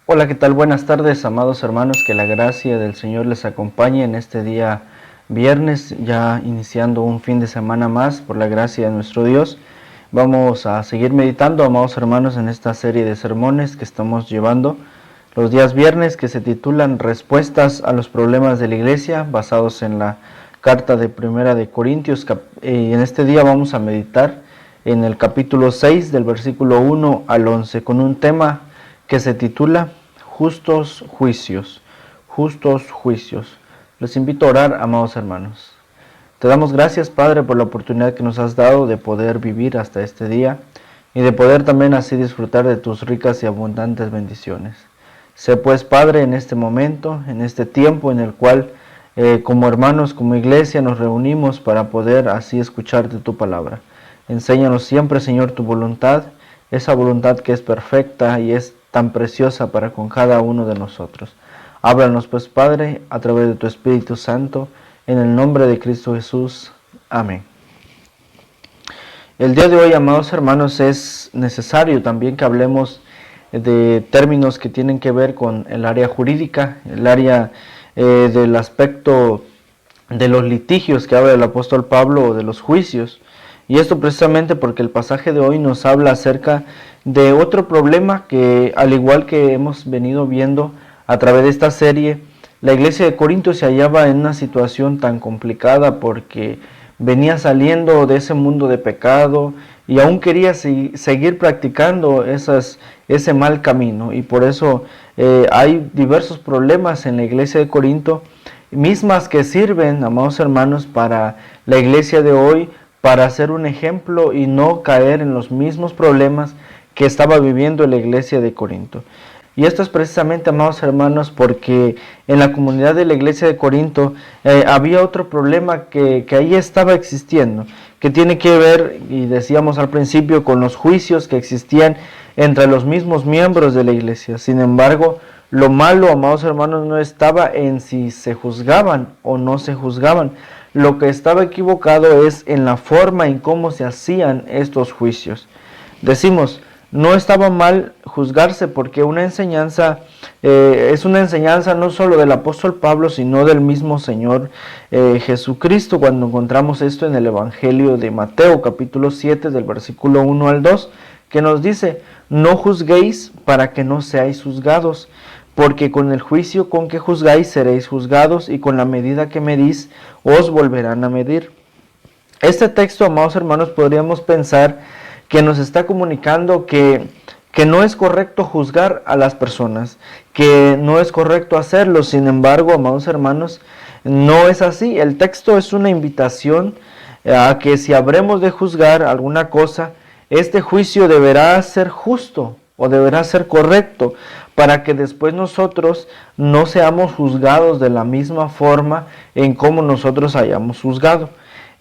Hola, ¿qué tal? Buenas tardes, amados hermanos, que la gracia del Señor les acompañe en este día viernes, ya iniciando un fin de semana más por la gracia de nuestro Dios. Vamos a seguir meditando, amados hermanos, en esta serie de sermones que estamos llevando los días viernes, que se titulan Respuestas a los problemas de la iglesia, basados en la carta de Primera de Corintios, y en este día vamos a meditar en el capítulo 6 del versículo 1 al 11 con un tema que se titula Justos Juicios. Justos Juicios. Les invito a orar, amados hermanos. Te damos gracias, Padre, por la oportunidad que nos has dado de poder vivir hasta este día y de poder también así disfrutar de tus ricas y abundantes bendiciones. Sé pues, Padre, en este momento, en este tiempo en el cual como hermanos, como iglesia nos reunimos para poder así escucharte tu palabra. Enséñanos siempre, Señor, tu voluntad, esa voluntad que es perfecta y es tan preciosa para con cada uno de nosotros. Háblanos pues, Padre, a través de tu Espíritu Santo, en el nombre de Cristo Jesús. Amén. El día de hoy, amados hermanos, es necesario también que hablemos de términos que tienen que ver con el área jurídica, el área del aspecto de los litigios que habla el apóstol Pablo, o de los juicios. Y esto precisamente porque el pasaje de hoy nos habla acerca de otro problema que, al igual que hemos venido viendo a través de esta serie, la iglesia de Corinto se hallaba en una situación tan complicada porque venía saliendo de ese mundo de pecado y aún quería seguir practicando ese mal camino. Y por eso hay diversos problemas en la iglesia de Corinto, mismas que sirven, amados hermanos, para la iglesia de hoy, para ser un ejemplo y no caer en los mismos problemas que estaba viviendo la iglesia de Corinto. Y esto es precisamente, amados hermanos, porque en la comunidad de la iglesia de Corinto había otro problema que ahí estaba existiendo, que tiene que ver, y decíamos al principio, con los juicios que existían entre los mismos miembros de la iglesia. Sin embargo, lo malo, amados hermanos, no estaba en si se juzgaban o no se juzgaban. Lo que estaba equivocado es en la forma en cómo se hacían estos juicios. Decimos, no estaba mal juzgarse porque una enseñanza es una enseñanza no solo del apóstol Pablo, sino del mismo Señor Jesucristo, cuando encontramos esto en el Evangelio de Mateo, capítulo 7, del versículo 1 al 2, que nos dice, no juzguéis para que no seáis juzgados, porque con el juicio con que juzgáis seréis juzgados, y con la medida que medís os volverán a medir. Este texto, amados hermanos, podríamos pensar que nos está comunicando que no es correcto juzgar a las personas, que no es correcto hacerlo. Sin embargo, amados hermanos, no es así. El texto es una invitación a que si habremos de juzgar alguna cosa, este juicio deberá ser justo o deberá ser correcto, para que después nosotros no seamos juzgados de la misma forma en cómo nosotros hayamos juzgado.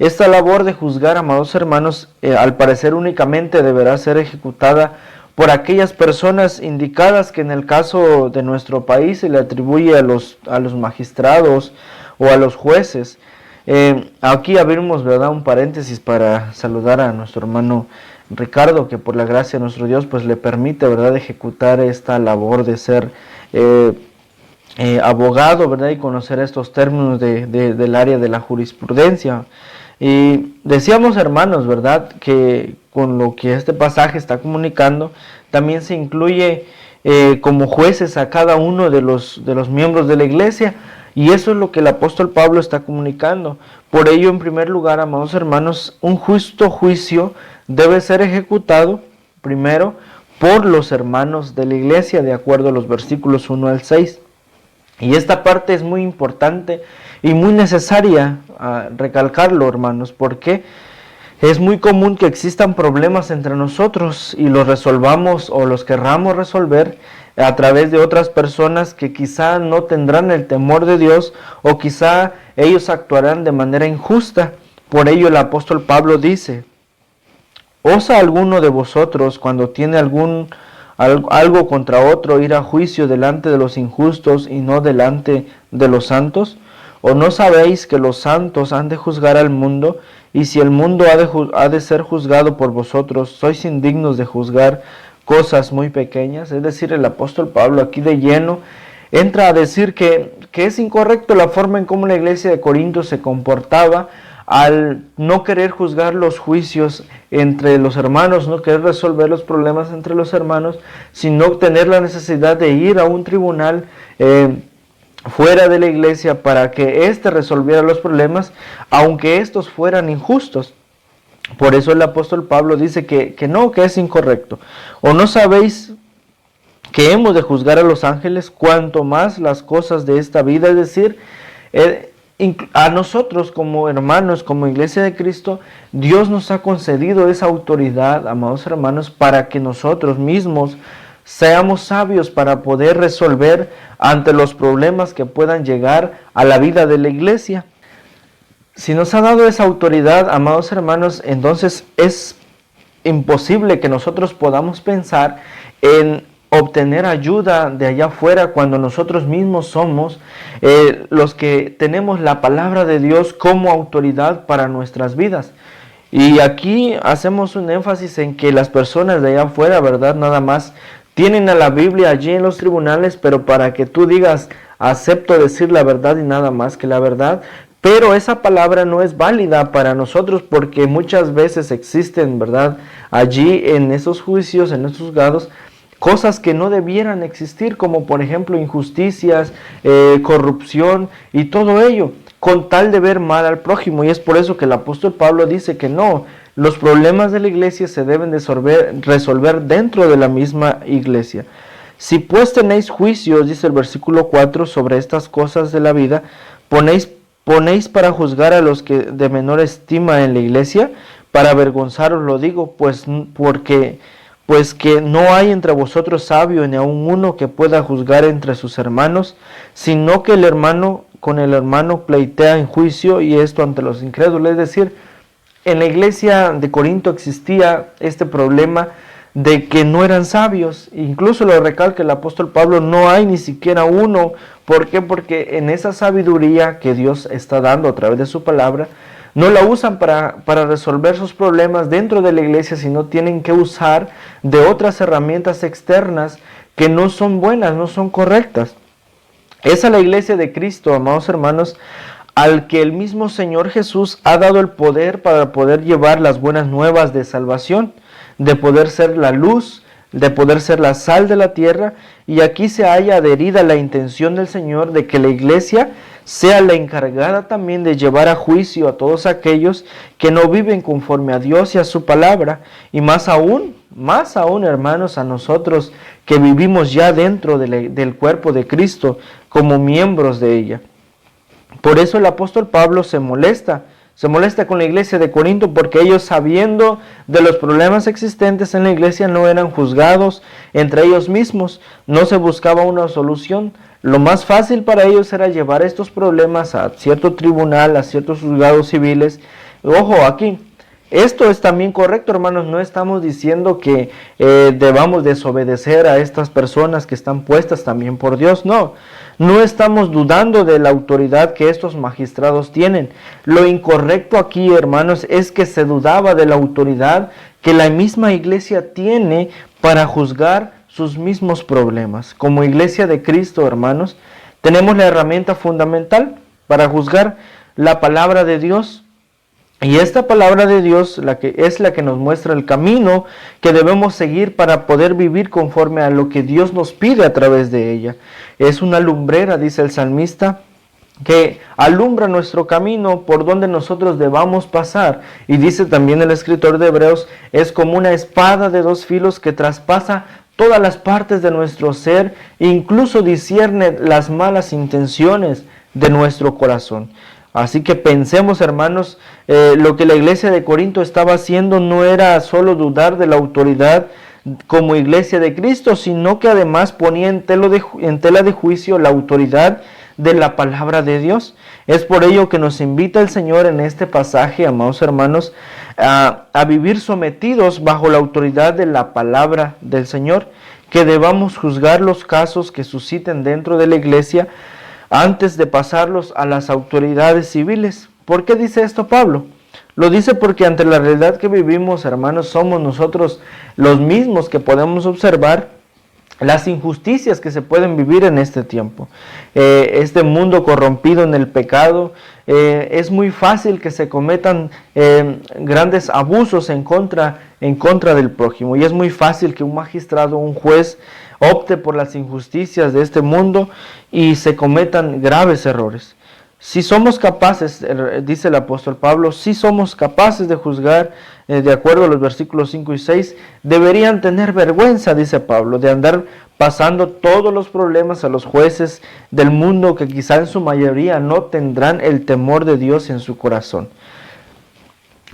Esta labor de juzgar, amados hermanos, al parecer únicamente deberá ser ejecutada por aquellas personas indicadas, que en el caso de nuestro país se le atribuye a los magistrados o a los jueces. Aquí abrimos, ¿verdad?, un paréntesis para saludar a nuestro hermano Ricardo, que por la gracia de nuestro Dios pues le permite, ¿verdad?, ejecutar esta labor de ser abogado, ¿verdad?, y conocer estos términos del área de la jurisprudencia. Y decíamos, hermanos, ¿verdad?, que con lo que este pasaje está comunicando, también se incluye como jueces a cada uno de los miembros de la iglesia, y eso es lo que el apóstol Pablo está comunicando. Por ello, en primer lugar, amados hermanos, un justo juicio debe ser ejecutado primero por los hermanos de la iglesia, de acuerdo a los versículos 1 al 6. Y esta parte es muy importante y muy necesaria recalcarlo, hermanos, porque es muy común que existan problemas entre nosotros y los resolvamos o los querramos resolver a través de otras personas que quizá no tendrán el temor de Dios, o quizá ellos actuarán de manera injusta. Por ello el apóstol Pablo dice, ¿osa alguno de vosotros, cuando tiene algo contra otro, ir a juicio delante de los injustos y no delante de los santos? ¿O no sabéis que los santos han de juzgar al mundo? Y si el mundo ha de ser juzgado por vosotros, sois indignos de juzgar cosas muy pequeñas. Es decir, el apóstol Pablo aquí de lleno entra a decir que es incorrecto la forma en cómo la iglesia de Corinto se comportaba al no querer juzgar los juicios entre los hermanos, no querer resolver los problemas entre los hermanos, sino tener la necesidad de ir a un tribunal fuera de la iglesia para que éste resolviera los problemas, aunque estos fueran injustos. Por eso el apóstol Pablo dice que no, que es incorrecto. ¿O no sabéis que hemos de juzgar a los ángeles cuanto más las cosas de esta vida? Es decir, a nosotros como hermanos, como iglesia de Cristo, Dios nos ha concedido esa autoridad, amados hermanos, para que nosotros mismos seamos sabios para poder resolver ante los problemas que puedan llegar a la vida de la iglesia. Si nos ha dado esa autoridad, amados hermanos, entonces es imposible que nosotros podamos pensar en obtener ayuda de allá afuera cuando nosotros mismos somos los que tenemos la palabra de Dios como autoridad para nuestras vidas. Y aquí hacemos un énfasis en que las personas de allá afuera, ¿verdad? Nada más tienen a la Biblia allí en los tribunales, pero para que tú digas, acepto decir la verdad y nada más que la verdad. Pero esa palabra no es válida para nosotros porque muchas veces existen, ¿verdad? Allí en esos juicios, en esos juzgados, cosas que no debieran existir, como por ejemplo injusticias, corrupción y todo ello, con tal de ver mal al prójimo. Y es por eso que el apóstol Pablo dice que no, los problemas de la iglesia se deben de resolver dentro de la misma iglesia. Si pues tenéis juicios, dice el versículo 4, sobre estas cosas de la vida, ponéis para juzgar a los que de menor estima en la iglesia, para avergonzaros lo digo, pues que no hay entre vosotros sabio ni aun uno que pueda juzgar entre sus hermanos, sino que el hermano con el hermano pleitea en juicio, y esto ante los incrédulos. Es decir, en la iglesia de Corinto existía este problema de que no eran sabios. Incluso lo recalca el apóstol Pablo, no hay ni siquiera uno. ¿Por qué? Porque en esa sabiduría que Dios está dando a través de su palabra, no la usan para resolver sus problemas dentro de la iglesia, sino tienen que usar de otras herramientas externas que no son buenas, no son correctas. Es a la iglesia de Cristo, amados hermanos, al que el mismo Señor Jesús ha dado el poder para poder llevar las buenas nuevas de salvación, de poder ser la luz, de poder ser la sal de la tierra. Y aquí se halla adherida la intención del Señor de que la iglesia sea la encargada también de llevar a juicio a todos aquellos que no viven conforme a Dios y a su palabra, y más aún, hermanos, a nosotros que vivimos ya dentro del cuerpo de Cristo como miembros de ella. Por eso el apóstol Pablo se molesta con la iglesia de Corinto, porque ellos, sabiendo de los problemas existentes en la iglesia, no eran juzgados entre ellos mismos, no se buscaba una solución. Lo más fácil para ellos era llevar estos problemas a cierto tribunal, a ciertos juzgados civiles. Ojo, aquí, esto es también correcto, hermanos, no estamos diciendo que debamos desobedecer a estas personas que están puestas también por Dios, no estamos dudando de la autoridad que estos magistrados tienen. Lo incorrecto aquí, hermanos, es que se dudaba de la autoridad que la misma iglesia tiene para juzgar sus mismos problemas. Como iglesia de Cristo, hermanos, tenemos la herramienta fundamental para juzgar, la palabra de Dios. Y esta palabra de Dios es la que nos muestra el camino que debemos seguir para poder vivir conforme a lo que Dios nos pide a través de ella. Es una lumbrera, dice el salmista, que alumbra nuestro camino por donde nosotros debamos pasar. Y dice también el escritor de Hebreos, es como una espada de dos filos que traspasa todas las partes de nuestro ser, incluso discierne las malas intenciones de nuestro corazón. Así que pensemos, hermanos, lo que la iglesia de Corinto estaba haciendo no era solo dudar de la autoridad como iglesia de Cristo, sino que además ponía en tela de juicio la autoridad de la palabra de Dios. Es por ello que nos invita el Señor en este pasaje, amados hermanos, a vivir sometidos bajo la autoridad de la palabra del Señor, que debamos juzgar los casos que susciten dentro de la iglesia antes de pasarlos a las autoridades civiles. ¿Por qué dice esto Pablo? Lo dice porque ante la realidad que vivimos, hermanos, somos nosotros los mismos que podemos observar las injusticias que se pueden vivir en este tiempo. Este mundo corrompido en el pecado, es muy fácil que se cometan grandes abusos en contra del prójimo, y es muy fácil que un magistrado, un juez, opte por las injusticias de este mundo y se cometan graves errores. Si somos capaces, dice el apóstol Pablo, si somos capaces de juzgar de acuerdo a los versículos 5 y 6, deberían tener vergüenza, dice Pablo, de andar pasando todos los problemas a los jueces del mundo, que quizá en su mayoría no tendrán el temor de Dios en su corazón.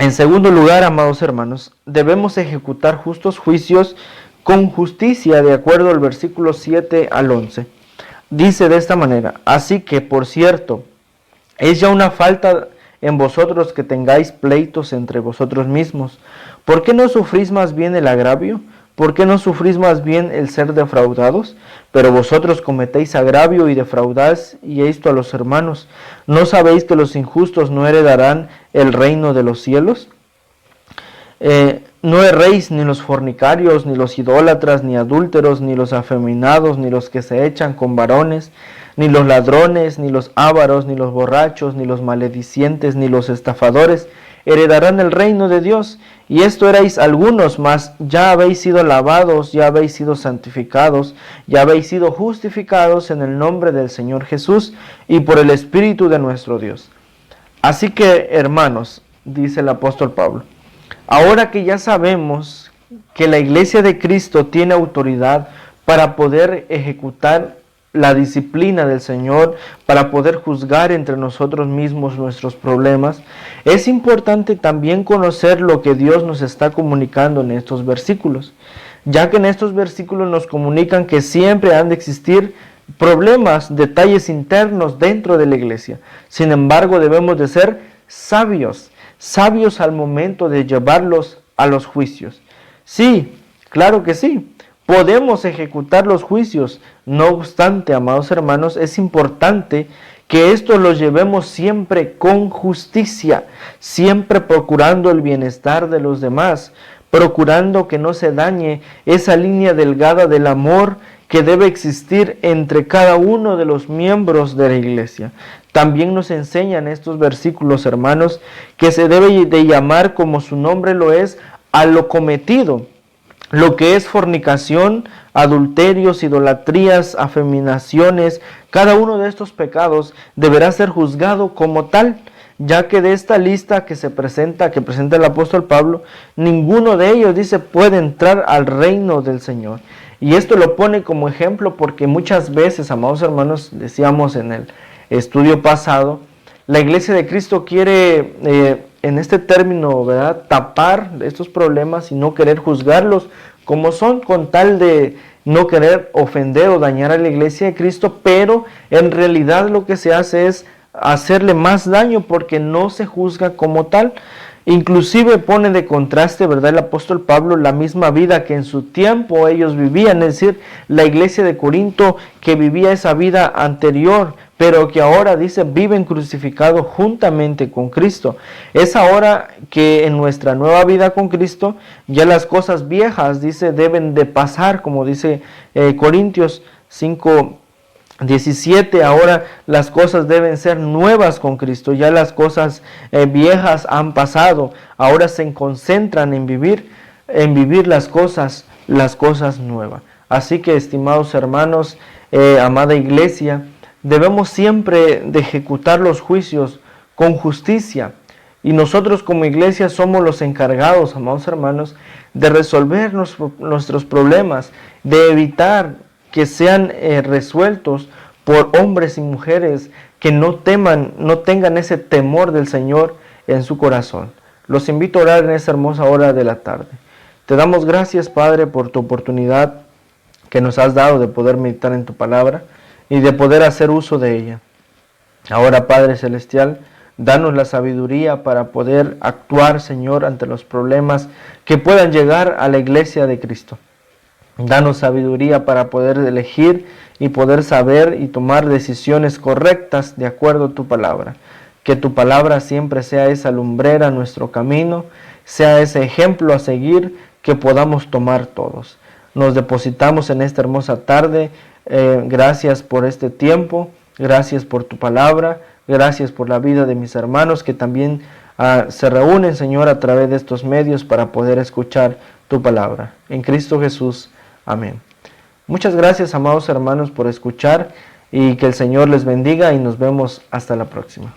En segundo lugar, amados hermanos, debemos ejecutar justos juicios con justicia, de acuerdo al versículo 7 al 11. Dice de esta manera: así que, por cierto, es ya una falta en vosotros que tengáis pleitos entre vosotros mismos. ¿Por qué no sufrís más bien el agravio? ¿Por qué no sufrís más bien el ser defraudados? Pero vosotros cometéis agravio y defraudáis y esto a los hermanos. ¿No sabéis que los injustos no heredarán el reino de los cielos? No erréis ni los fornicarios, ni los idólatras, ni adúlteros, ni los afeminados, ni los que se echan con varones, ni los ladrones, ni los ávaros, ni los borrachos, ni los maledicientes, ni los estafadores heredarán el reino de Dios. Y esto erais algunos, mas ya habéis sido lavados, ya habéis sido santificados, ya habéis sido justificados en el nombre del Señor Jesús y por el Espíritu de nuestro Dios. Así que, hermanos, dice el apóstol Pablo, ahora que ya sabemos que la iglesia de Cristo tiene autoridad para poder ejecutar la disciplina del Señor, para poder juzgar entre nosotros mismos nuestros problemas, es importante también conocer lo que Dios nos está comunicando en estos versículos, ya que en estos versículos nos comunican que siempre han de existir problemas, detalles internos dentro de la iglesia. Sin embargo, debemos de ser sabios al momento de llevarlos a los juicios. Sí, claro que sí, podemos ejecutar los juicios. No obstante, amados hermanos, es importante que esto lo llevemos siempre con justicia, siempre procurando el bienestar de los demás, procurando que no se dañe esa línea delgada del amor que debe existir entre cada uno de los miembros de la iglesia. También nos enseñan estos versículos, hermanos, que se debe de llamar, como su nombre lo es, a lo cometido, lo que es fornicación, adulterios, idolatrías, afeminaciones. Cada uno de estos pecados deberá ser juzgado como tal, ya que de esta lista que presenta el apóstol Pablo, ninguno de ellos, dice, puede entrar al reino del Señor. Y esto lo pone como ejemplo porque muchas veces, amados hermanos, decíamos en el estudio pasado, la iglesia de Cristo quiere, en este término, ¿verdad?, tapar estos problemas y no querer juzgarlos como son, con tal de no querer ofender o dañar a la iglesia de Cristo, pero en realidad lo que se hace es hacerle más daño porque no se juzga como tal. Inclusive pone de contraste, ¿verdad?, el apóstol Pablo, la misma vida que en su tiempo ellos vivían, es decir, la iglesia de Corinto que vivía esa vida anterior, pero que ahora, dice, viven crucificados juntamente con Cristo. Es ahora que en nuestra nueva vida con Cristo, ya las cosas viejas, dice, deben de pasar, como dice Corintios 5:17, ahora las cosas deben ser nuevas con Cristo, ya las cosas viejas han pasado, ahora se concentran en vivir las cosas nuevas. Así que, estimados hermanos, amada iglesia, debemos siempre de ejecutar los juicios con justicia, y nosotros como iglesia somos los encargados, amados hermanos, de resolver nuestros problemas, de evitar que sean resueltos por hombres y mujeres que no tengan ese temor del Señor en su corazón. Los invito a orar en esta hermosa hora de la tarde. Te damos gracias, Padre, por tu oportunidad que nos has dado de poder meditar en tu palabra y de poder hacer uso de ella. Ahora, Padre Celestial, danos la sabiduría para poder actuar, Señor, ante los problemas que puedan llegar a la iglesia de Cristo. Danos sabiduría para poder elegir y poder saber y tomar decisiones correctas de acuerdo a tu palabra. que tu palabra siempre sea esa lumbrera a nuestro camino, sea ese ejemplo a seguir que podamos tomar todos. Nos depositamos en esta hermosa tarde. Gracias por este tiempo, gracias por tu palabra, gracias por la vida de mis hermanos que también se reúnen, Señor, a través de estos medios para poder escuchar tu palabra. En Cristo Jesús. Amén. Muchas gracias, amados hermanos, por escuchar y que el Señor les bendiga y nos vemos hasta la próxima.